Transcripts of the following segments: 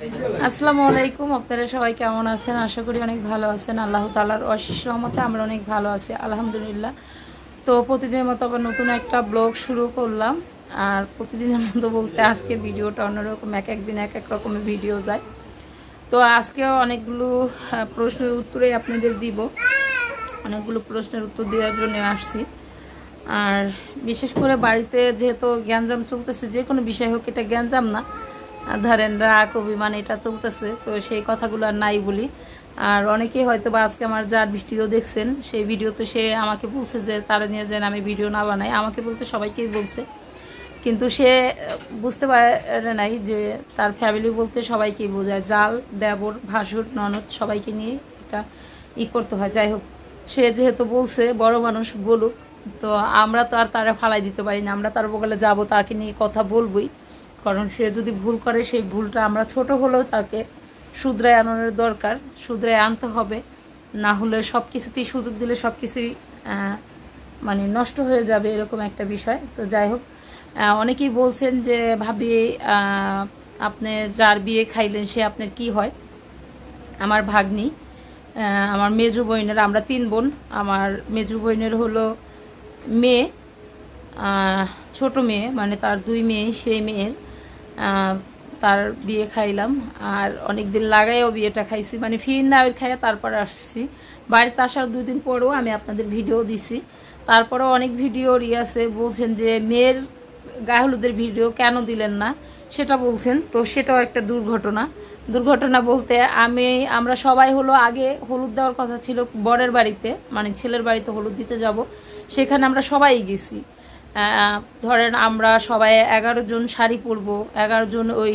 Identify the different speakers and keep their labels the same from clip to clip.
Speaker 1: আসসালামু আলাইকুম। আপনারা সবাই কেমন আছেন? আশা করি অনেক ভালো আছেন। আল্লাহ তাআলার অশেষ রহমতে আমরা অনেক ভালো আছি, আলহামদুলিল্লাহ। তো প্রতিদিনের মতো আবার নতুন একটা ব্লগ শুরু করলাম। আর প্রতিদিনের মতো বলতে আজকের ভিডিওটা অন্যরকম, এক একদিন এক এক রকমের ভিডিও যায়। তো আজকেও অনেকগুলো প্রশ্নের উত্তরে আপনাদের দিব, অনেকগুলো প্রশ্নের উত্তর দেওয়ার জন্য আসছি। আর বিশেষ করে বাড়িতে যেহেতু গ্যাঞ্জাম চলতেছে, যে কোনো বিষয় হোক, এটা গ্যাঞ্জাম না, ধরেন রাগ অভিমান এটা চলতেছে, তো সেই কথাগুলো আর নাই বলি। আর অনেকেই হয়তো বা আজকে আমার যার ভিডিও দেখছেন, সেই ভিডিওতে সে আমাকে বলছে যে তারা নিয়ে যেন আমি ভিডিও না বানাই। আমাকে বলতে সবাইকেই বলছে, কিন্তু সে বুঝতে পারে নাই যে তার ফ্যামিলি বলতে সবাইকেই বোঝায়, জাল, দেবর, ভাসুর, ননদ সবাইকে নিয়ে এটা করতে হয়। যাই হোক, সে যেহেতু বলছে বড় মানুষ বলুক, তো আমরা তো আর তারা ফালাই দিতে পারি না। আমরা তার বগলে যাব, তাকে নিয়ে কথা বলবই, কারণ সে যদি ভুল করে সেই ভুলটা আমরা ছোট হলেও তাকে শুধরায় আনানোর দরকার, শুধরায় আনতে হবে। না হলে সব কিছুতেই সুযোগ দিলে সব কিছুই মানে নষ্ট হয়ে যাবে, এরকম একটা বিষয়। তো যাই হোক, অনেকেই বলছেন যে ভাবি আপনি যার বিয়ে খাইলেন সে আপনার কি হয়? আমার ভাগ্নি, আমার মেজু বোনের, আমরা 3 বোন। আমার মেজু বোনের হলো মেয়ে, ছোট মেয়ে, মানে তার 2 মেয়ে, সেই মেয়ের তার বিয়ে খাইলাম। আর অনেক দিন লাগাইও বিয়েটা খাইছি, মানে ফির না খাইয়া তারপর আসছি। বাড়িতে আসার 2 দিন পরেও আমি আপনাদের ভিডিও দিছি। তারপরেও অনেক ভিডিও আছে, বলছেন যে মেয়ের গায়ে হলুদের ভিডিও কেন দিলেন না, সেটা বলছেন। তো সেটাও একটা দুর্ঘটনা বলতে আমরা সবাই হলো আগে হলুদ দেওয়ার কথা ছিল বরের বাড়িতে, মানে ছেলের বাড়িতে হলুদ দিতে যাব, সেখানে আমরা সবাই গেছি। ধরেন আমরা সবাই 11 জন শাড়ি পরবো, 11 জন ওই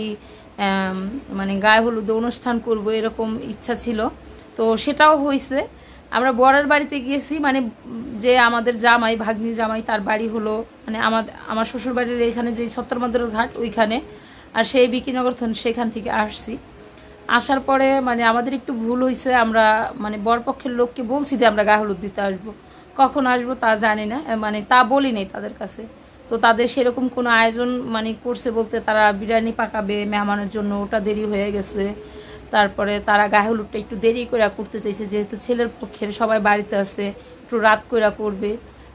Speaker 1: মানে গায়ে হলুদে অনুষ্ঠান করব, এরকম ইচ্ছা ছিল। তো সেটাও হয়েছে। আমরা বরের বাড়িতে গিয়েছি, মানে যে আমাদের জামাই, ভাগ্নি জামাই, তার বাড়ি হলো মানে আমার শ্বশুর বাড়ির এখানে যে ছত্তরমাদুরের ঘাট ওইখানে, আর সেই বিকিনগর সেখান থেকে আসছি। আসার পরে মানে আমাদের একটু ভুল হয়েছে, আমরা মানে বরপক্ষের লোককে বলছি যে আমরা গায়ে হলুদ দিতে আসবো, কখন আসবো তা জানি না, মানে তা বলি নেই তাদের কাছে। তো তাদের সেরকম কোনো আয়োজন মানে করছে বলতে, তারা বিরিয়ানি পাকাবে মেহমানের জন্য, ওটা দেরি হয়ে গেছে। তারপরে তারা গায়ে হলুদটা একটু দেরি করে করতে চাইছে, যেহেতু ছেলের পক্ষের সবাই বাড়িতে আছে, একটু রাত করে করবে,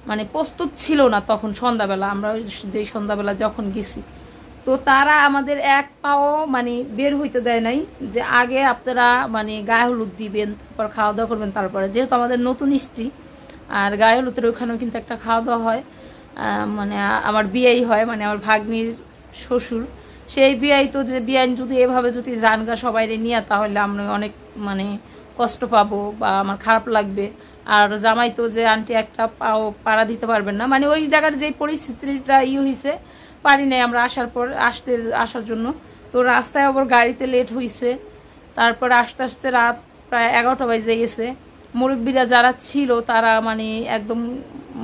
Speaker 1: মানে প্রস্তুত ছিল না তখন সন্ধ্যাবেলা, আমরা যেই সন্ধ্যাবেলা যখন গেছি। তো তারা আমাদের এক পাও মানে বের হইতে দেয় নাই, যে আগে আপনারা মানে গায়ে হলুদ দিবেন, তারপর খাওয়া দাওয়া করবেন। তারপরে যেহেতু আমাদের নতুন স্ত্রী, আর গায়ে হলুদের ওখানেও কিন্তু একটা খাওয়া দাওয়া হয়, মানে আমার বিয়েই হয়, মানে আমার ভাগ্নির শ্বশুর, সেই বিয়াই। তো যে বিয়াই যদি এভাবে যদি জানগা সবাই নিয়ে, তাহলে আমরা অনেক মানে কষ্ট পাবো বা আমার খারাপ লাগবে। আর জামাই তো যে আন্টি একটা পাও পাড়া দিতে পারবেন না, মানে ওই জায়গার যে পরিস্থিতিটা হয়েছে, পারি নাই আমরা আসার জন্য। তো রাস্তায় আবার গাড়িতে লেট হয়েছে, তারপর আস্তে আস্তে রাত প্রায় 11টা বাজে গেছে। মুরব্বীরা যারা ছিল তারা মানে একদম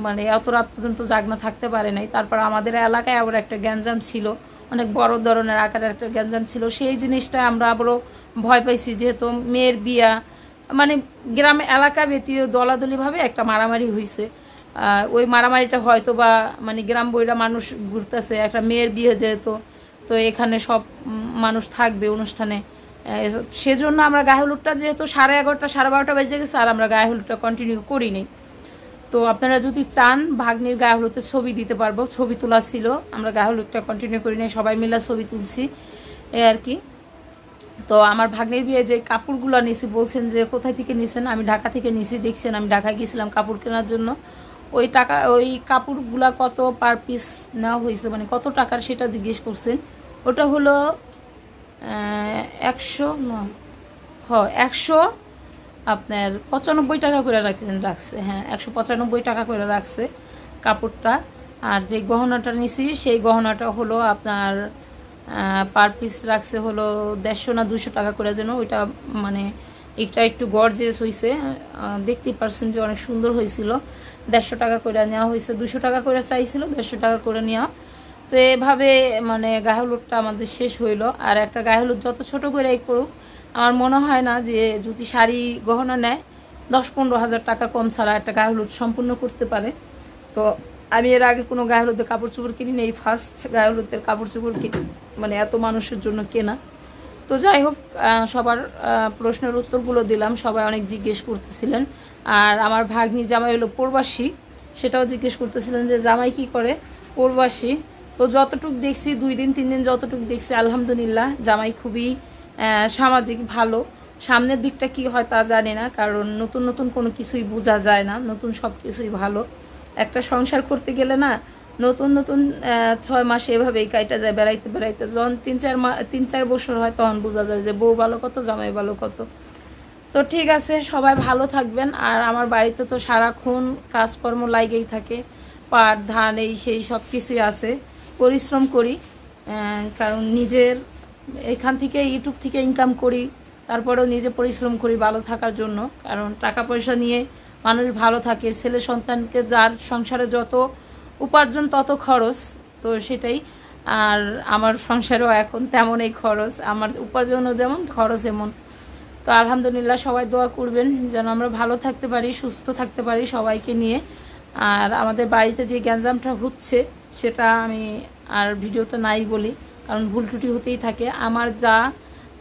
Speaker 1: মানে এত রাত পর্যন্ত জাগনা থাকতে পারে নাই। তারপর আমাদের এলাকায় আবার একটা গ্যাঞ্জাম ছিল, অনেক বড় ধরনের আকারের একটা গ্যাঞ্জাম ছিল। সেই জিনিসটা আমরা আবারও ভয় পাইছি, যেহেতু মেয়ের বিয়া, মানে গ্রামে এলাকা ব্যতীয় দলাদলিভাবে একটা মারামারি হয়েছে। ওই মারামারিটা হয়তো বা মানে গ্রাম বইরা মানুষ ঘুরতেছে, একটা মেয়ের বিয়ে যেহেতু, তো এখানে সব মানুষ থাকবে অনুষ্ঠানে, সেজন্য আমরা গায়ে হলুদটা যেহেতু 11:30 12:30 বেজে গেছে, আর আমরা গায়ে হলুদটা কন্টিনিউ করিনি। তো আপনারা যদি চান ভাগ্নির গায়ে হলুদের ছবি দিতে পারবো, ছবি তোলা ছিল, আমরা গায়ে হলুদটা কন্টিনিউ করি নাই, সবাই মিলে ছবি তুলছি, এই আর কি। তো আমার ভাগ্নির বিয়ে যে কাপড়গুলো নিছি, বলছেন যে কোথায় থেকে নিছেন, আমি ঢাকা থেকে নিছি। দেখছেন আমি ঢাকা গিয়েছিলাম কাপড় কেনার জন্য। ওই কাপড়গুলা কত পার পিস নেওয়া হয়েছে, মানে কত টাকার সেটা জিজ্ঞেস করছেন। ওটা হলো 100 আপনার 95 টাকা করে রাখছে, হ্যাঁ 195 টাকা করে রাখছে কাপড়টা। আর যে গহনাটা নিছি সেই গহনাটা হলো আপনার পার পিস রাখছে হলো 150 না 200 টাকা করে, যেন ওইটা মানে একটু গর্জিয়াস হয়েছে, দেখতেই পারছেন যে অনেক সুন্দর হয়েছিল। 150 টাকা করে নেওয়া হয়েছে, 200 টাকা করে চাইছিল, 150 টাকা করে নেওয়া। তো এভাবে মানে গায়ে হলুদটা আমাদের শেষ হইলো। আর একটা গায়ে হলুদ যত ছোট করে করুক, আমার মনে হয় না যে যদি শাড়ি গহনা নেয় 10-15 হাজার টাকা কম ছাড়া একটা গায়ে হলুদ সম্পূর্ণ করতে পারে। তো আমি এর আগে কোনো গায়ে হলুদের কাপড় চোপড় কিনি, এই ফার্স্ট গায়ে হলুদের কাপড় চোপড় কিনি, মানে এত মানুষের জন্য কেনা। তো যাই হোক, সবার প্রশ্নের উত্তরগুলো দিলাম। সবাই অনেক জিজ্ঞেস করতেছিলেন। আর আমার ভাগ্নি জামাই হলো প্রবাসী, সেটাও জিজ্ঞেস করতেছিলেন যে জামাই কি করে, প্রবাসী। তো যতটুক দেখছি 2 দিন 3 দিন যতটুক দেখছি আলহামদুলিল্লাহ জামাই খুবই সামাজিক, ভালো। সামনের দিকটা কি হয় তা জানি না, কারণ নতুন নতুন কোনো কিছুই বোঝা যায় না, নতুন সব কিছুই ভালো। একটা সংসার করতে গেলে না নতুন নতুন 6 মাস এভাবেই কাইটা যায় বেড়াইতে বেড়াইতে। যখন 3-4 বছর হয় তখন বোঝা যায় যে বউ ভালো কত, জামাই ভালো কত। তো ঠিক আছে, সবাই ভালো থাকবেন। আর আমার বাড়িতে তো সারাক্ষণ কাজকর্ম লাগেই থাকে, পাট ধান এই সেই সব কিছুই আছে। পরিশ্রম করি, কারণ নিজের এখান থেকে ইউটিউব থেকে ইনকাম করি, তারপরেও নিজে পরিশ্রম করি ভালো থাকার জন্য। কারণ টাকা পয়সা নিয়ে মানুষ ভালো থাকে, ছেলে সন্তানকে যার সংসারে যত উপার্জন তত খরচ, তো সেটাই। আর আমার সংসারেও এখন তেমনই খরচ, আমার উপার্জনও যেমন খরচ এমন। তো আলহামদুলিল্লাহ সবাই দোয়া করবেন যেন আমরা ভালো থাকতে পারি, সুস্থ থাকতে পারি সবাইকে নিয়ে। আর আমাদের বাড়িতে যে গ্যাঞ্জামটা হচ্ছে সেটা আমি আর ভিডিওতে নাই বলি, কারণ ভুল ত্রুটি হতেই থাকে। আমার যা,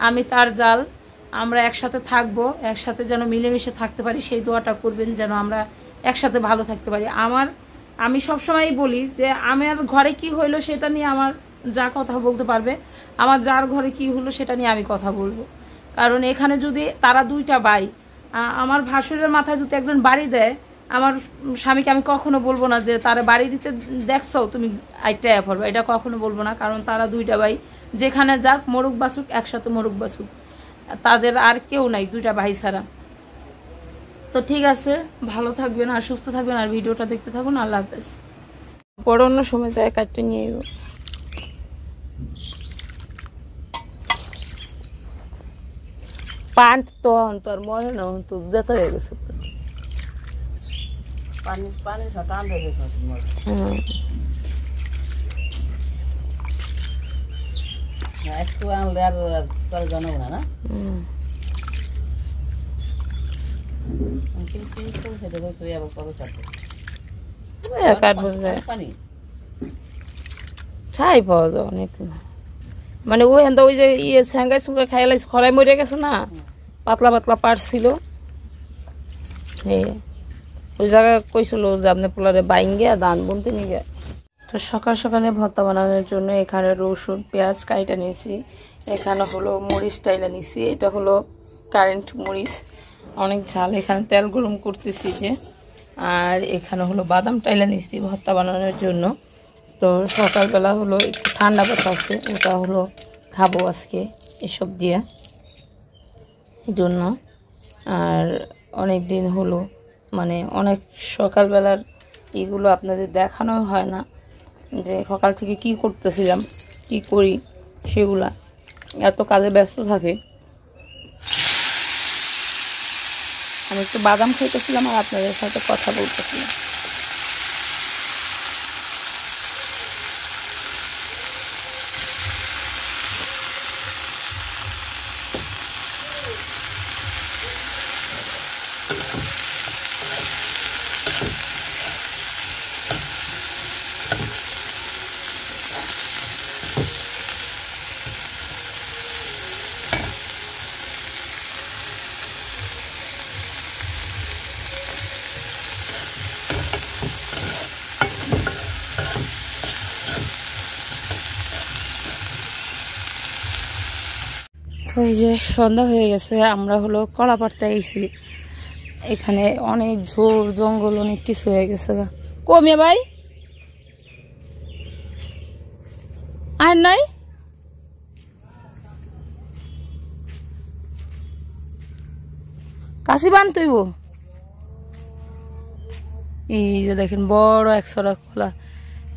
Speaker 1: আমি তার জাল, আমরা একসাথে থাকবো, একসাথে যেন মিলেমিশে থাকতে পারি, সেই দোয়াটা করবেন যেন আমরা একসাথে ভালো থাকতে পারি। আমি সবসময়ই বলি যে আমার ঘরে কি হইলো সেটা নিয়ে আমার যা কথা বলতে পারবে, আমার যার ঘরে কি হলো সেটা নিয়ে আমি কথা বলবো। কারণ এখানে যদি তারা 2টা ভাই, আমার ভাসুরের মাথায় যদি একজন বাড়ি দেয়, আমার স্বামীকে আমি কখনো বলবো না যে তারা বাড়ি দিতে দেখছো তুমি আইটা পড়বে, এটা কখনো বলবো না। কারণ তারা 2টা ভাই, যেখানে যাক মোরগ বাসুক, একসাথে মোরগ বাসুক, তাদের আর কেউ নাই 2টা ভাই ছাড়া। তো ঠিক আছে, ভালো থাকবেন আর সুস্থ থাকবেন, আর ভিডিওটা দেখতে থাকুন। আল্লাহ হাফেজ। পরে অন্য সময় যায় কাটতে নিয়ে এব। পান তো তোর মনে না তো যেতে হয়ে গেছে, পানি টান হয়ে গেছে। একটু আনলে আর তোর জানাবো না, না ছাই পাওয়া যায় অনেক। মানে ওই যে ইয়ে স্যাঙ্গাই সুঙ্গাই খাই লাগছে, খরাই মরে গেছে না, পাতলা পাতলা পারছিল। ওই জায়গায় কইছিল যে আপনি পোলারে বাইঙ্গে দান বুনতে নিয়ে। তো সকাল সকালে ভর্তা বানানোর জন্য এখানে রসুন পেঁয়াজ কাইটা নিয়েছি, এখানে হলো মরিচ টাইলা নিয়েছি, এটা হলো কারেন্ট মরিচ, অনেক ঝাল। এখানে তেল গরম করতেছি যে, আর এখানে হলো বাদাম টাইলা নিয়েছি ভর্তা বানানোর জন্য। তো সকালবেলা হলো একটু ঠান্ডা পাতা আছে, ওটা হলো খাবো আজকে এসব দিয়ে এই জন্য। আর অনেক দিন হলো মানে অনেক সকালবেলার এগুলো আপনাদের দেখানো হয় না, যে সকাল থেকে কি করতেছিলাম কি করি সেগুলা, এত কাজে ব্যস্ত থাকে। আমি একটু বাদাম খাইতেছিলাম আর আপনাদের সাথে কথা বলতেছিলাম। ওই যে সন্ধ্যা হয়ে গেছে, আমরা হলো কলা পাড়তে আইছি। এখানে অনেক ঝোর জঙ্গল অনেক কিছু হয়ে গেছে। কমে ভাই আর নাই, কাশি বান তুইব। এই যে দেখেন বড় একশোটা কলা,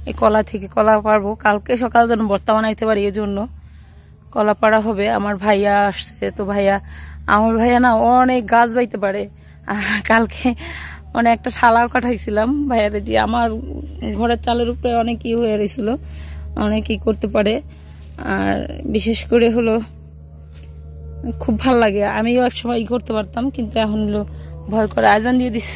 Speaker 1: এই কলা থেকে কলা পারবো কালকে সকাল যেন ভর্তা বানাইতে পারি, এই জন্য কলা পাড়া হবে। আমার ভাইয়া আসছে, তো আমার ভাইয়া না অনেক গাছ বাইতে পারে। কালকে মানে একটা শালাও কাটাইছিলাম ভাইয়ারে দিয়ে, আমার ঘরের চালের উপরে অনেক ই হয়ে রয়েছিল, অনেক ই করতে পারে। আর বিশেষ করে হলো খুব ভাল লাগে, আমিও এক সময় ই করতে পারতাম, কিন্তু এখন হলো ভয় করে। আজান দিয়ে দিস।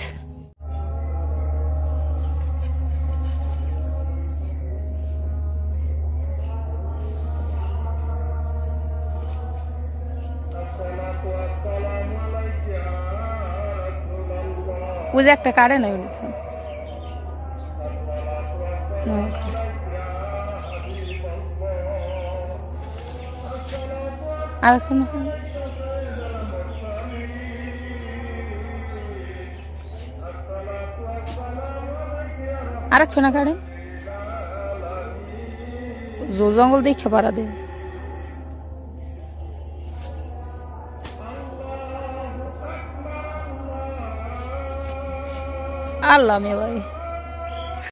Speaker 1: ওই যে একটা কারে নাই উনি তো আর এখন আরেকটু না কাটেন জঙ্গল দেখে পারা দেব আল্লাহ মে ভাই